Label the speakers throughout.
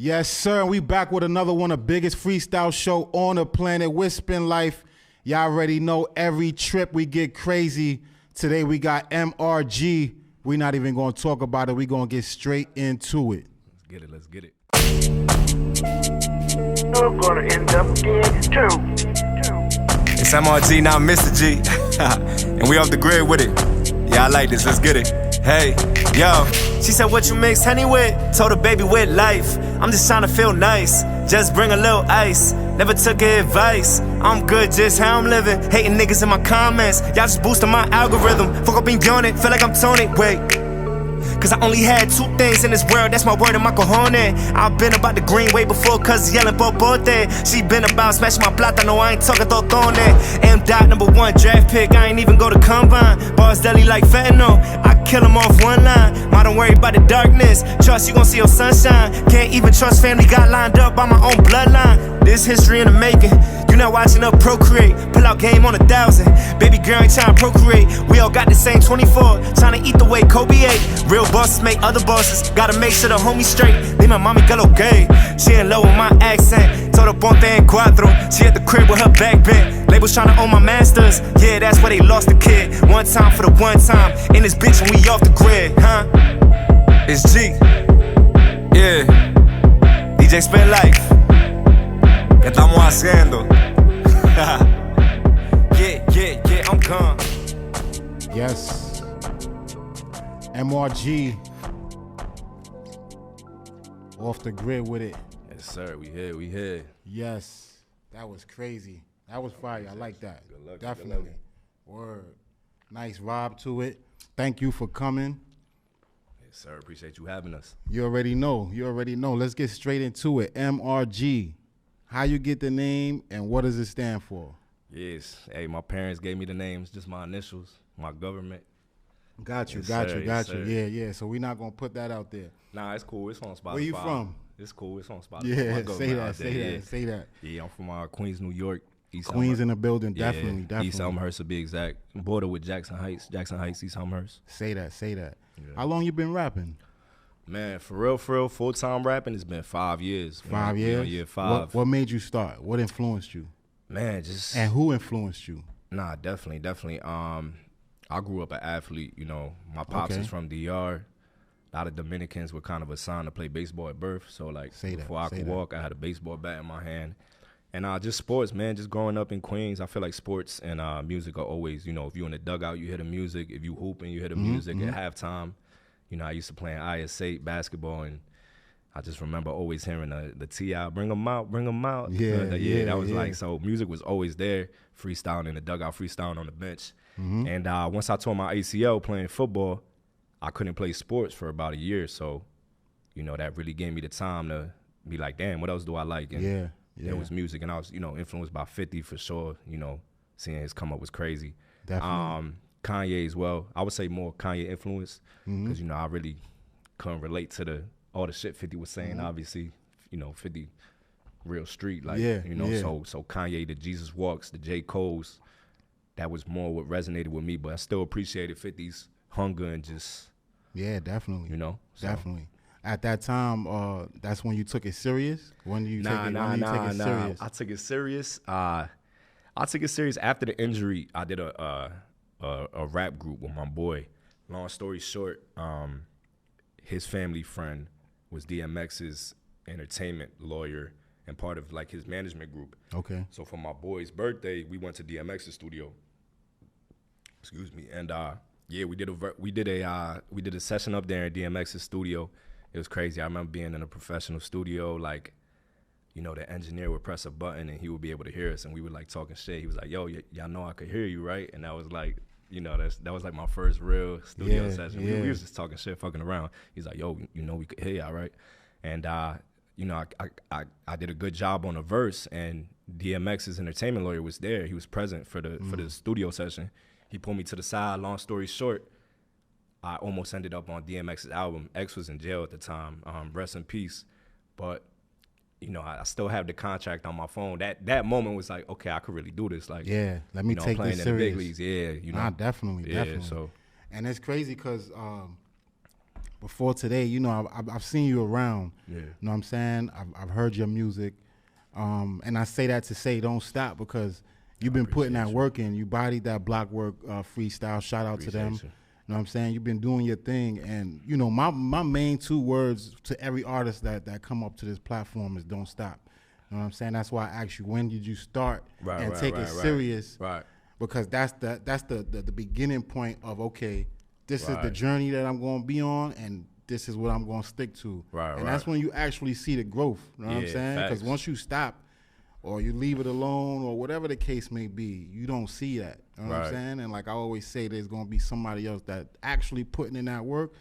Speaker 1: Yes, sir. We back with another one of the biggest freestyle show on the planet with SPINLYFE. Y'all already know every trip we get crazy. Today we got MRG. We're not even going to talk about it. We're going to get straight into it.
Speaker 2: Let's get it.
Speaker 3: I'm gonna end up dead too.
Speaker 2: It's MRG, now Mr. G. And we off the grid with it. Yeah, I like this. Let's get it. Hey, yo. She said, what you mix honey with? Told her, baby, with life. I'm just trying to feel nice. Just bring a little ice. Never took her advice. I'm good just how I'm living. Hating niggas in my comments. Y'all just boosting my algorithm. Fuck up and yawn it. Feel like I'm Tony. Wait. Cause I only had two things in this world, that's my word and my cojones. I've been about the green way before, cuz yelling popote. She been about smashing my plata, no I ain't talking totones. M. Number 1 draft pick, I ain't even go to combine. Bars deli like fentanyl, I kill him off one line. Ma, don't worry about the darkness, trust you gon' see your sunshine. Can't even trust family, got lined up by my own bloodline. This history in the making, you not watching up procreate. Pull out game on 1,000, baby girl ain't trying to procreate. We all got the same 24, trying to eat the way Kobe ate. Real bosses make other bosses, gotta make sure the homie straight. Leave my mommy girl okay, she in love with my accent. Told her ponte en cuatro, she at the crib with her back bent. Labels tryna own my masters, yeah that's where they lost the kid. One time for the one time, in this bitch when we off the grid, huh? It's G, yeah, DJ SPINLYFE. ¿Qué estamos haciendo? yeah, I'm gone.
Speaker 1: Yes. MRG. Off the grid with it.
Speaker 2: Yes, sir. We here.
Speaker 1: Yes. That was crazy. That was fire. I like that.
Speaker 2: Good luck.
Speaker 1: Definitely. Word. Nice vibe to it. Thank you for coming.
Speaker 2: Yes, sir. Appreciate you having us.
Speaker 1: You already know. Let's get straight into it. MRG. How you get the name and what does it stand for?
Speaker 2: Yes. Hey, my parents gave me the names, just my initials, my government.
Speaker 1: Got you. Yeah. So we're not gonna put that out there.
Speaker 2: Nah, it's cool. It's on Spotify.
Speaker 1: Where you from?
Speaker 2: It's cool. It's on Spotify.
Speaker 1: Yeah, say that.
Speaker 2: Yeah, I'm from Queens, New York. East
Speaker 1: Queens in the building,
Speaker 2: yeah,
Speaker 1: definitely.
Speaker 2: East Elmhurst to be exact. Border with Jackson Heights, East Elmhurst.
Speaker 1: Say that.
Speaker 2: Yeah.
Speaker 1: How long you been rapping?
Speaker 2: Man, for real, full-time rapping, it's been 5 years.
Speaker 1: 5 years?
Speaker 2: Year 5.
Speaker 1: What made you start? What influenced you?
Speaker 2: Man, just...
Speaker 1: And who influenced you?
Speaker 2: Nah, definitely. I grew up an athlete, you know. My pops is from DR. A lot of Dominicans were kind of assigned to play baseball at birth. So, like, before I could walk, I had a baseball bat in my hand. And just sports, man, just growing up in Queens, I feel like sports and music are always, you know, if you're in the dugout, you hear the music. If you hooping, you hear the music at halftime. You know, I used to play in IS8 basketball, and I just remember always hearing the T.I., bring them out.
Speaker 1: Yeah,
Speaker 2: that was like, so music was always there, freestyling in the dugout, freestyling on the bench. And once I tore my ACL playing football, I couldn't play sports for about a year. So, you know, that really gave me the time to be like, damn, what else do I like? And there was music, and I was, you know, influenced by 50 for sure. You know, seeing his come up was crazy.
Speaker 1: Definitely.
Speaker 2: Kanye as well. I would say more Kanye influence because, you know, I really couldn't relate to all the shit 50 was saying. Obviously, you know, 50 real street, like, you know, so Kanye, the Jesus Walks, the J. Cole's, that was more what resonated with me, but I still appreciated 50's hunger and just,
Speaker 1: definitely.
Speaker 2: You know, so.
Speaker 1: Definitely. At that time, that's when you took it serious? When do you take it serious?
Speaker 2: I took it serious. I took it serious after the injury. I did a rap group with my boy. Long story short, his family friend was DMX's entertainment lawyer and part of like his management group.
Speaker 1: Okay.
Speaker 2: So for my boy's birthday, we went to DMX's studio. Excuse me. And we did a session up there in DMX's studio. It was crazy. I remember being in a professional studio, like, you know, the engineer would press a button and he would be able to hear us, and we were like talking shit. He was like, yo, y'all know I could hear you, right? And that was like, you know, that was like my first real studio session. We was just talking shit, fucking around. He's like, yo, you know we could hear y'all, right? And you know, I did a good job on a verse, and DMX's entertainment lawyer was there. He was present for the studio session. He pulled me to the side. Long story short, I almost ended up on DMX's album. X was in jail at the time. Rest in peace. But you know, I still have the contract on my phone. That moment was like, okay, I could really do this. Like,
Speaker 1: let me take this serious.
Speaker 2: In the big leagues. Yeah, you know.
Speaker 1: Definitely.
Speaker 2: So,
Speaker 1: and it's crazy because before today, you know, I've seen you around.
Speaker 4: Yeah.
Speaker 1: You know what I'm saying? I've heard your music. And I say that to say don't stop because you've been putting that work in. You bodied that block work freestyle. Shout out to them.
Speaker 4: Appreciate you.
Speaker 1: You know what I'm saying? You've been doing your thing. And, you know, my main 2 words to every artist that come up to this platform is don't stop. You know what I'm saying? That's why I asked you, when did you start and take it serious?
Speaker 4: Right.
Speaker 1: Because that's the beginning point of, okay, this is the journey that I'm going to be on, and this is what I'm going to stick to. And that's when you actually see the growth. You know what I'm saying? Because once you stop or you leave it alone or whatever the case may be, you don't see that. You know what I'm saying? And like I always say, there's going to be somebody else that actually putting in that work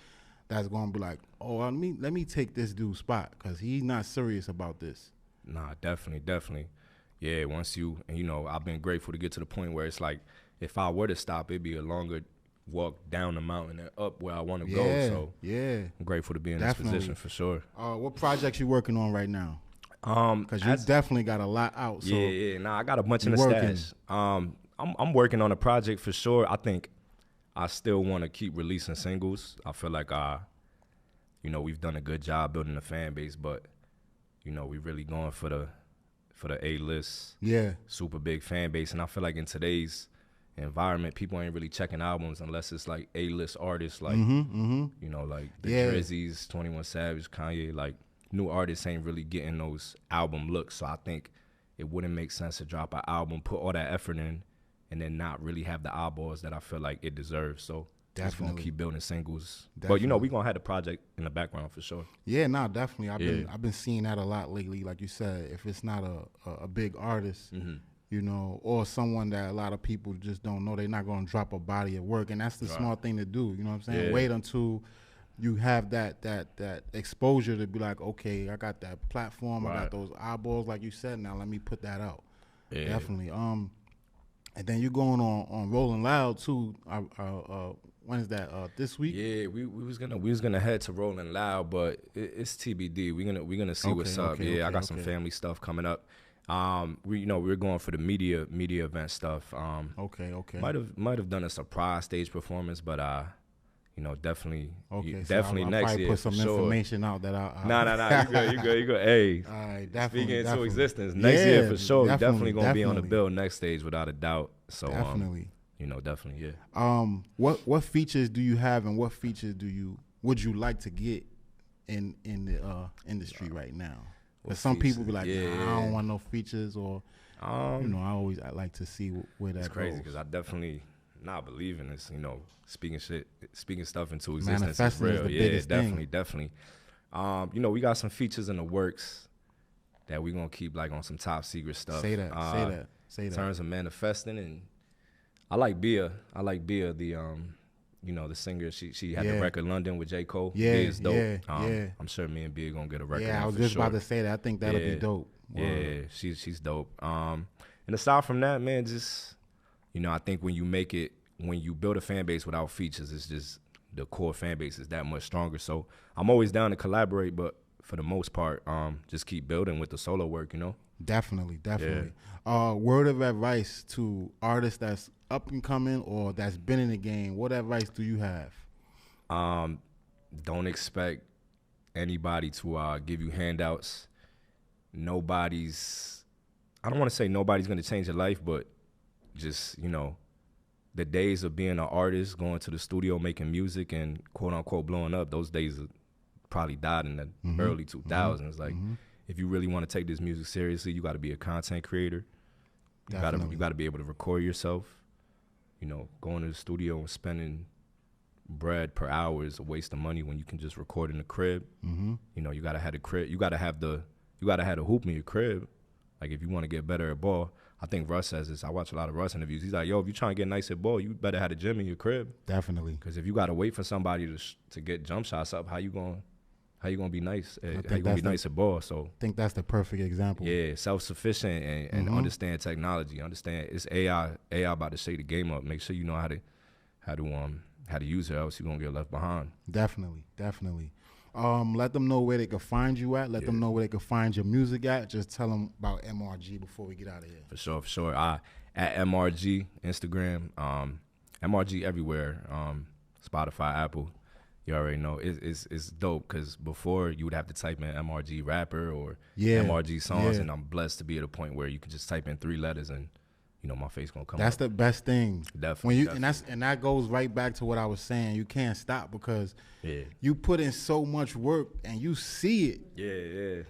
Speaker 1: that's going to be like, oh, let me take this dude's spot because he's not serious about this.
Speaker 4: Nah, definitely. Yeah, once you, and you know, I've been grateful to get to the point where it's like, if I were to stop, it'd be a longer walk down the mountain and up where I want to go. So I'm grateful to be in this position for sure.
Speaker 1: What projects you working on right now? Because you definitely got a lot out. So
Speaker 4: I got a bunch in the stash. I'm working on a project for sure. I think I still want to keep releasing singles. I feel like you know, we've done a good job building a fan base, but you know, we really going for the A-list, super big fan base. And I feel like in today's environment, people ain't really checking albums unless it's like A-list artists, like you know, like the Drizzies, 21 Savage, Kanye. Like new artists ain't really getting those album looks. So I think it wouldn't make sense to drop an album, put all that effort in, and then not really have the eyeballs that I feel like it deserves. So just gonna keep building singles. But you know, we gonna have the project in the background for sure.
Speaker 1: Yeah, no, definitely. I've been seeing that a lot lately. Like you said, if it's not a big artist, you know, or someone that a lot of people just don't know, they're not gonna drop a body of work, and that's the smart thing to do. You know what I'm saying? Wait until you have that exposure to be like, okay, I got that platform, I got those eyeballs, like you said. Now let me put that out. Definitely. And then you're going on Rolling Loud too. When is that? This week?
Speaker 4: Yeah, we was gonna head to Rolling Loud, but it's TBD. We're gonna see what's up. I got some family stuff coming up. We're going for the media event stuff.
Speaker 1: Okay.
Speaker 4: Might have done a surprise stage performance, but you know, definitely
Speaker 1: I'll
Speaker 4: next year.
Speaker 1: Put some information out that
Speaker 4: Nah, you good. Hey,
Speaker 1: all right, definitely,
Speaker 4: speaking into existence next year for sure. Definitely gonna be on the bill next stage without a doubt. So
Speaker 1: definitely.
Speaker 4: You know, definitely, yeah.
Speaker 1: What features do you have, and what features would you like to get in the industry right now? Because some people be like, nah, I don't want no features, or you know, I like to see where that goes.
Speaker 4: It's crazy because I definitely not believe in this. You know, speaking stuff into existence is real. Definitely. You know, we got some features in the works that we gonna keep like on some top secret stuff.
Speaker 1: Say that.
Speaker 4: In terms of manifesting, and I like Bia, the you know, the singer. She had the record London with J. Cole. Bia's dope. I'm sure me and Bia gonna get a record.
Speaker 1: Yeah, I was just about to say that. I think that'll be dope.
Speaker 4: Yeah, she's dope. And aside from that, man, just, you know, I think when you build a fan base without features, it's just the core fan base is that much stronger. So I'm always down to collaborate, but for the most part, just keep building with the solo work, you know? Definitely.
Speaker 1: Word of advice to artists that's up and coming or that's been in the game, what advice do you have?
Speaker 4: Don't expect anybody to give you handouts. I don't want to say nobody's going to change your life, but just, you know, the days of being an artist, going to the studio, making music and quote unquote blowing up, those days probably died in the early 2000s. Like, if you really want to take this music seriously, you got to be a content creator. You got to be able to record yourself. You know, going to the studio and spending bread per hour is a waste of money when you can just record in the crib. You know, you got to have the crib. You got to have the hoop in your crib. Like, if you want to get better at ball, I think Russ says this. I watch a lot of Russ interviews. He's like, yo, if you're trying to get nice at ball, you better have a gym in your crib.
Speaker 1: Definitely.
Speaker 4: Because if you got to wait for somebody to get jump shots up, how you gonna be nice? How you gonna be nice at ball? So
Speaker 1: I think that's the perfect example.
Speaker 4: Yeah, self-sufficient and understand technology. Understand it's AI about to shake the game up. Make sure you know how to use it, else you're gonna get left behind.
Speaker 1: Definitely. Let them know where they can find you at. Let them know where they can find your music at. Just tell them about MRG before we get out of here.
Speaker 4: For sure. At MRG, Instagram, MRG everywhere, Spotify, Apple. You already know it's dope because before you would have to type in MRG rapper or
Speaker 1: Yeah.
Speaker 4: MRG songs,
Speaker 1: Yeah.
Speaker 4: and I'm blessed to be at a point where you can just type in 3 letters and you know my face gonna come
Speaker 1: That's
Speaker 4: up.
Speaker 1: the best thing.
Speaker 4: Definitely,
Speaker 1: And that goes right back to what I was saying. You can't stop because
Speaker 4: Yeah.
Speaker 1: you put in so much work and you see it.
Speaker 4: Yeah.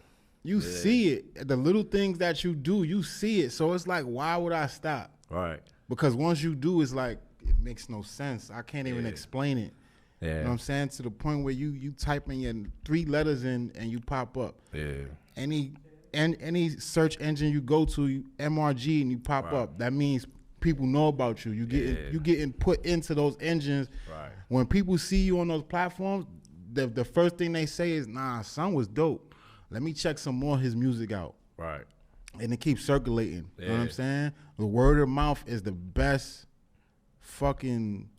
Speaker 1: You see it. The little things that you do, you see it. So it's like, why would I stop?
Speaker 4: Right.
Speaker 1: Because once you do, it's like, it makes no sense. I can't even explain it.
Speaker 4: Yeah.
Speaker 1: You know what I'm saying? To the point where you type in your 3 letters in and you pop up.
Speaker 4: Yeah.
Speaker 1: Any search engine you go to, MRG, and you pop up. That means people know about you. You getting put into those engines.
Speaker 4: Right.
Speaker 1: When people see you on those platforms, the first thing they say is, "Nah, son was dope. Let me check some more of his music out."
Speaker 4: Right.
Speaker 1: And it keeps circulating. You know what I'm
Speaker 4: Yeah.
Speaker 1: saying? The word of mouth is the best fucking.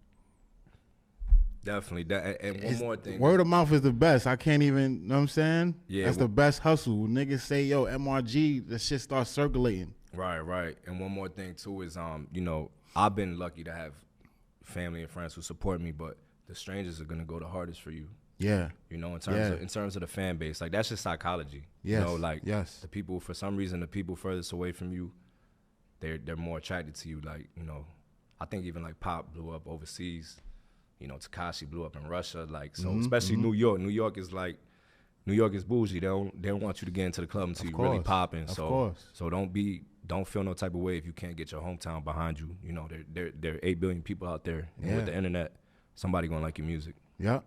Speaker 4: Definitely. And one more thing.
Speaker 1: Word of mouth is the best. I can't even, you know what I'm saying?
Speaker 4: Yeah,
Speaker 1: That's the best hustle. Niggas say, yo, MRG, the shit starts circulating.
Speaker 4: Right. And one more thing too is you know, I've been lucky to have family and friends who support me, but the strangers are gonna go the hardest for you.
Speaker 1: Yeah.
Speaker 4: You know, in terms of the fan base. Like that's just psychology.
Speaker 1: Yes.
Speaker 4: You know, like
Speaker 1: yes.
Speaker 4: the people, for some reason, the people furthest away from you, they're more attracted to you. Like, you know, I think even like Pop blew up overseas. You know, Tekashi blew up in Russia. Like, so especially New York. New York is bougie. They don't want you to get into the club until you really popping. So don't feel no type of way if you can't get your hometown behind you. You know, there are 8 billion people out there. And with the internet, somebody gonna like your music.
Speaker 1: Yep.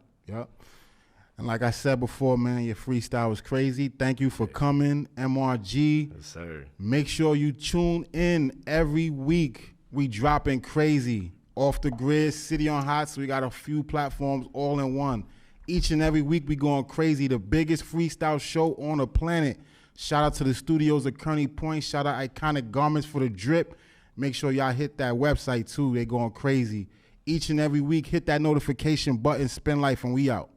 Speaker 1: And like I said before, man, your freestyle was crazy. Thank you for coming, MRG.
Speaker 4: Yes, sir.
Speaker 1: Make sure you tune in every week. We dropping crazy. Off the Grid, City on Hot, so we got a few platforms all in one. Each and every week we going crazy. The biggest freestyle show on the planet. Shout out to the studios of Kearney Point. Shout out Iconic Garments for the drip. Make sure y'all hit that website too. They going crazy. Each and every week, hit that notification button, SPINLYFE, and we out.